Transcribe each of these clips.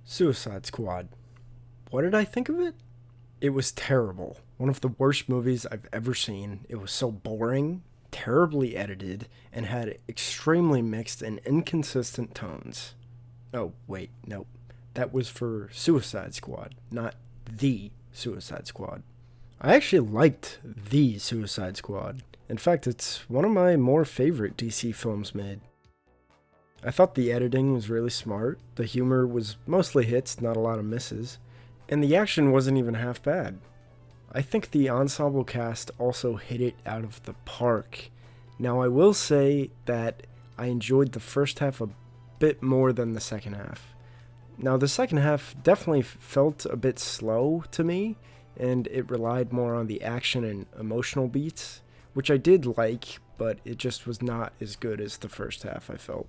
Suicide Squad. What did I think of it? It was terrible. One of the worst movies I've ever seen. It was so boring, terribly edited, and had extremely mixed and inconsistent tones. Oh, wait, nope. That was for Suicide Squad, not The Suicide Squad. I actually liked The Suicide Squad. In fact, it's one of my more favorite DC films made. I thought the editing was really smart, the humor was mostly hits, not a lot of misses, and the action wasn't even half bad. I think the ensemble cast also hit it out of the park. Now, I will say that I enjoyed the first half a bit more than the second half. Now, the second half definitely felt a bit slow to me, and it relied more on the action and emotional beats, which I did like, but it just was not as good as the first half, I felt.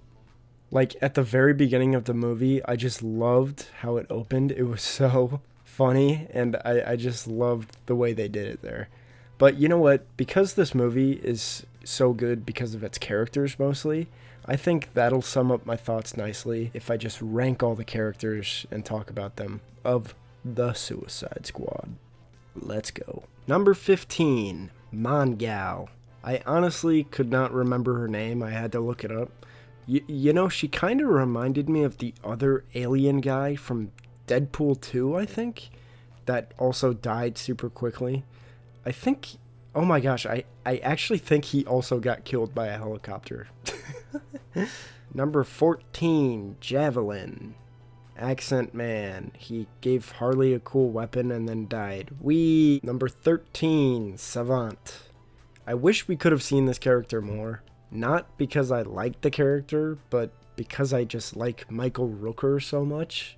Like, at the very beginning of the movie, I just loved how it opened. It was so funny, and I just loved the way they did it there. But you know what? Because this movie is so good because of its characters mostly, I think that'll sum up my thoughts nicely if I just rank all the characters and talk about them of the Suicide Squad. Let's go. Number 15, Mongal. I honestly could not remember her name. I had to look it up. You know, she kind of reminded me of the other alien guy from Deadpool 2, I think, that also died super quickly. I think, oh my gosh, I actually think he also got killed by a helicopter. Number 14, Javelin. Accent Man. He gave Harley a cool weapon and then died. Number 13, Savant. I wish we could have seen this character more. Not because I like the character, but because I just like Michael Rooker so much.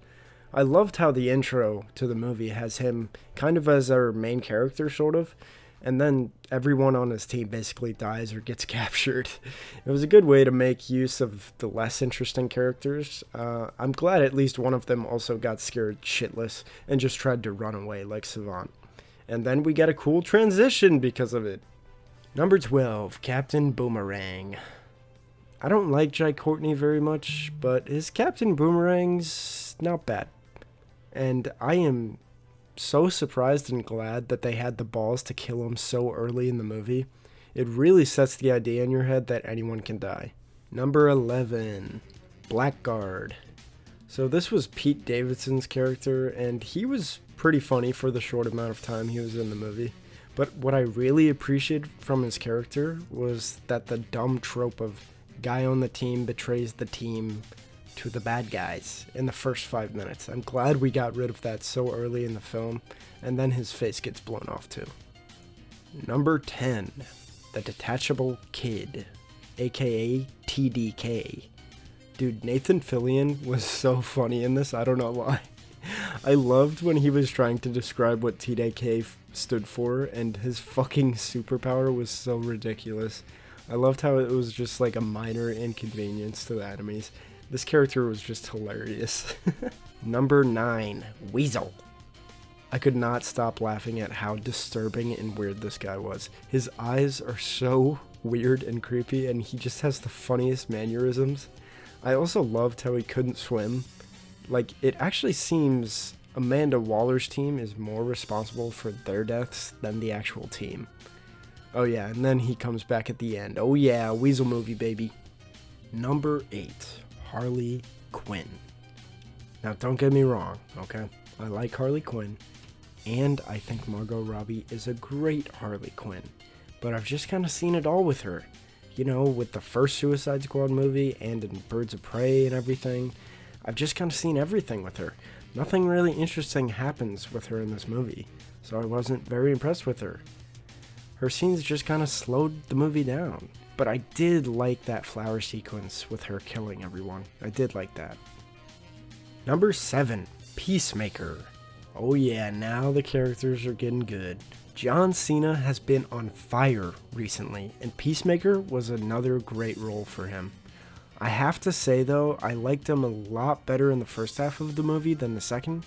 I loved how the intro to the movie has him kind of as our main character, sort of, and then everyone on his team basically dies or gets captured. It was a good way to make use of the less interesting characters. I'm glad at least one of them also got scared shitless and just tried to run away like Savant. And then we get a cool transition because of it. Number 12, Captain Boomerang. I don't like Jai Courtney very much, but his Captain Boomerang's not bad. And I am so surprised and glad that they had the balls to kill him so early in the movie. It really sets the idea in your head that anyone can die. Number 11, Blackguard. So this was Pete Davidson's character, and he was pretty funny for the short amount of time he was in the movie. But what I really appreciated from his character was that the dumb trope of guy on the team betrays the team to the bad guys in the first 5 minutes. I'm glad we got rid of that so early in the film, and then his face gets blown off too. Number 10, the Detachable Kid, aka TDK. Dude, Nathan Fillion was so funny in this, I don't know why. I loved when he was trying to describe what TDK stood for, and his fucking superpower was so ridiculous. I loved how it was just like a minor inconvenience to the enemies. This character was just hilarious. Number 9, Weasel. I could not stop laughing at how disturbing and weird this guy was. His eyes are so weird and creepy, and he just has the funniest mannerisms. I also loved how he couldn't swim. Like, it actually seems Amanda Waller's team is more responsible for their deaths than the actual team. Oh yeah, and then he comes back at the end. Oh yeah, Weasel movie, baby. Number 8, Harley Quinn. Now, don't get me wrong, okay? I like Harley Quinn, and I think Margot Robbie is a great Harley Quinn. But I've just kind of seen it all with her. You know, with the first Suicide Squad movie and in Birds of Prey and everything. I've just kind of seen everything with her. Nothing really interesting happens with her in this movie, so I wasn't very impressed with her. Her scenes just kind of slowed the movie down. But I did like that flower sequence with her killing everyone. I did like that. Number 7, Peacemaker. Oh yeah, now the characters are getting good. John Cena has been on fire recently, and Peacemaker was another great role for him. I have to say though, I liked him a lot better in the first half of the movie than the second,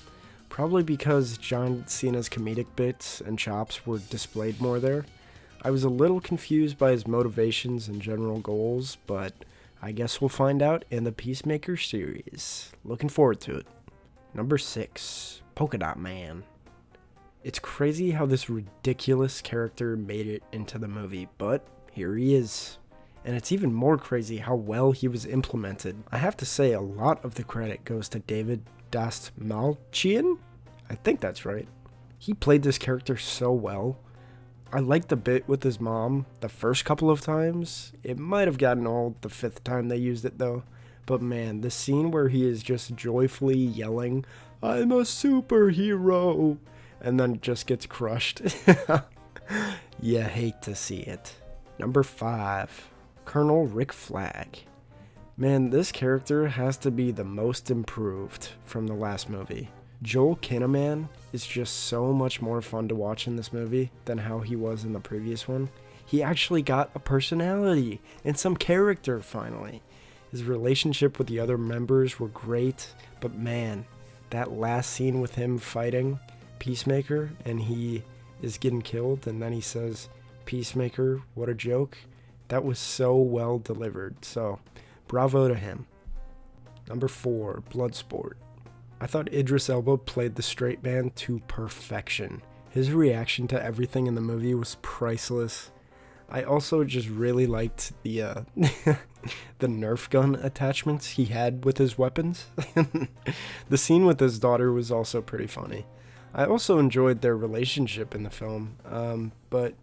probably because John Cena's comedic bits and chops were displayed more there. I was a little confused by his motivations and general goals, but I guess we'll find out in the Peacemaker series. Looking forward to it. Number 6, Polkadot Man. It's crazy how this ridiculous character made it into the movie, but here he is. And it's even more crazy how well he was implemented. I have to say a lot of the credit goes to David Dastmalchian? I think that's right. He played this character so well. I liked the bit with his mom the first couple of times. It might have gotten old the 5th time they used it though. But man, the scene where he is just joyfully yelling, "I'm a superhero," and then just gets crushed. You hate to see it. Number 5, Colonel Rick Flagg. Man, this character has to be the most improved from the last movie. Joel Kinnaman is just so much more fun to watch in this movie than how he was in the previous one. He actually got a personality and some character finally. His relationship with the other members were great, but man, that last scene with him fighting Peacemaker and he is getting killed and then he says, "Peacemaker, what a joke." That was so well delivered, so bravo to him. Number 4, Bloodsport. I thought Idris Elba played the straight man to perfection. His reaction to everything in the movie was priceless. I also just really liked the the Nerf gun attachments he had with his weapons. The scene with his daughter was also pretty funny. I also enjoyed their relationship in the film, but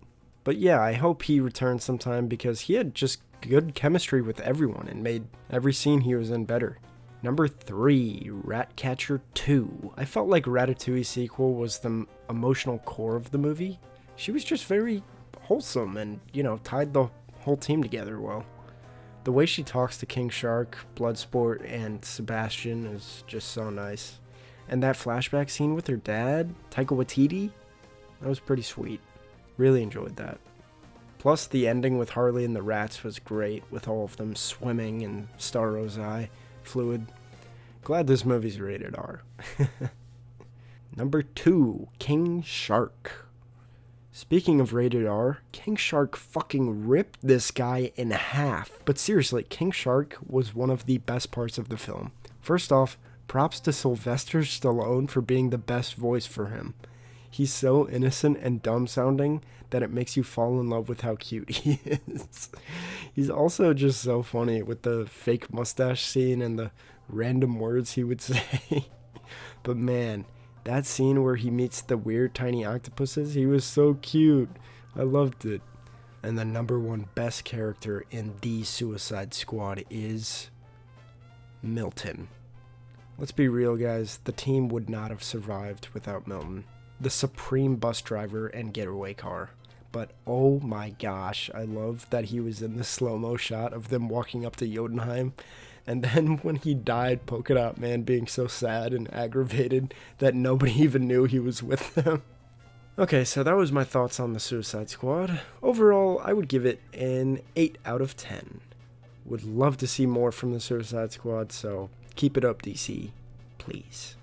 yeah, I hope he returns sometime because he had just good chemistry with everyone and made every scene he was in better. Number 3, Ratcatcher 2. I felt like Ratatouille sequel was the emotional core of the movie. She was just very wholesome and, tied the whole team together well. The way she talks to King Shark, Bloodsport, and Sebastian is just so nice. And that flashback scene with her dad, Taika Waititi, that was pretty sweet. Really enjoyed that. Plus, the ending with Harley and the rats was great, with all of them swimming in Starro's eye fluid. Glad this movie's rated R. Number 2, King Shark. Speaking of rated R, King Shark fucking ripped this guy in half. But seriously, King Shark was one of the best parts of the film. First off, props to Sylvester Stallone for being the best voice for him. He's so innocent and dumb sounding that it makes you fall in love with how cute he is. He's also just so funny with the fake mustache scene and the random words he would say. But man, that scene where he meets the weird tiny octopuses, he was so cute. I loved it. And the number 1 best character in the Suicide Squad is Milton. Let's be real, guys. The team would not have survived without Milton, the supreme bus driver and getaway car. But oh my gosh, I love that he was in the slow-mo shot of them walking up to Jotunheim. And then when he died, Polkadot Man being so sad and aggravated that nobody even knew he was with them. Okay, so that was my thoughts on the Suicide Squad. Overall, I would give it an 8 out of 10. Would love to see more from the Suicide Squad, so keep it up, DC. Please.